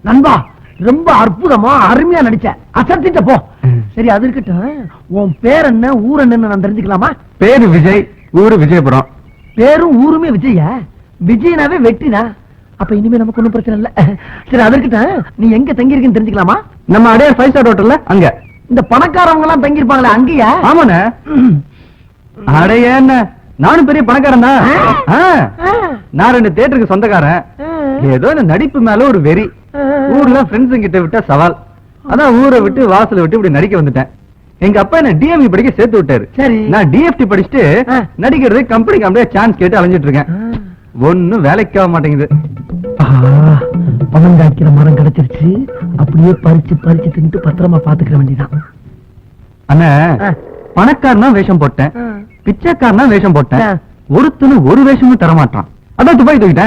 நண்பா ரொம்ப அற்புதமா அருமையா நடிச்ச, அசத்திட்ட போ. சரி அது இருக்கட்டும், உன் பேர் என்ன, ஊர் என்னன்னு நான் தெரிஞ்சுக்கலாமா? பேரு விஜய், ஊரு விஜயபுரம். பேரும் ஊருமே விஜயா? விஜயனாவே வெட்டினா அப்ப இனிமே நமக்கு ஒண்ணும் பிரச்சனை இல்ல. சரி அது இருக்கட்டும், நீ எங்க தங்கி இருக்கன்னு தெரிஞ்சுக்கலாமா? நம்ம அடையார் 5 ஸ்டார் ஹோட்டல்ல அங்க. இந்த பணக்காரவங்க எல்லாம் தங்கி இருப்பாங்களே அங்கயா? ஆமாண்ணே. அடைய என்ன, நானும் பெரிய பணக்காரன் தான். நான் 2 தியேட்டருக்கு சொந்தக்காரன். ஏதோ இந்த நடிப்பு மேல ஒரு வெறி. ஊர்ல ஃப்ரெண்ட்ஸ் கிட்ட விட்ட சவால், அதான் ஊரை விட்டு வாசலை விட்டு இப்படி நடிக்க வந்துட்டேன். எங்க அப்பா என்ன டிஎம்இ படிக்க சேர்த்து விட்டாரு. சரி, நான் டிஎஃப்டி படிச்சுட்டு நடிக்கிறது கம்பெனி சான்ஸ் கேட்டு அலைஞ்சிட்டு இருக்கேன். ஒன்னும் வேலைக்கு ஆக மாட்டேங்குது. பணம் காய்க்கிற மரம் கிடைச்சிருச்சு, அப்படியே பறிச்சு பறிச்சு தின்ட்டு பத்திரமா பாத்துக்கிற வேண்டியதான். அண்ணா பணக்காரனா வேஷம் போட்டேன், பிச்சைக்காரனா வேஷம் போட்டேன், ஒருத்தனும் ஒரு வேஷமும் தரமாட்டான். அதான் துபாய் தூக்கிட்டேன்.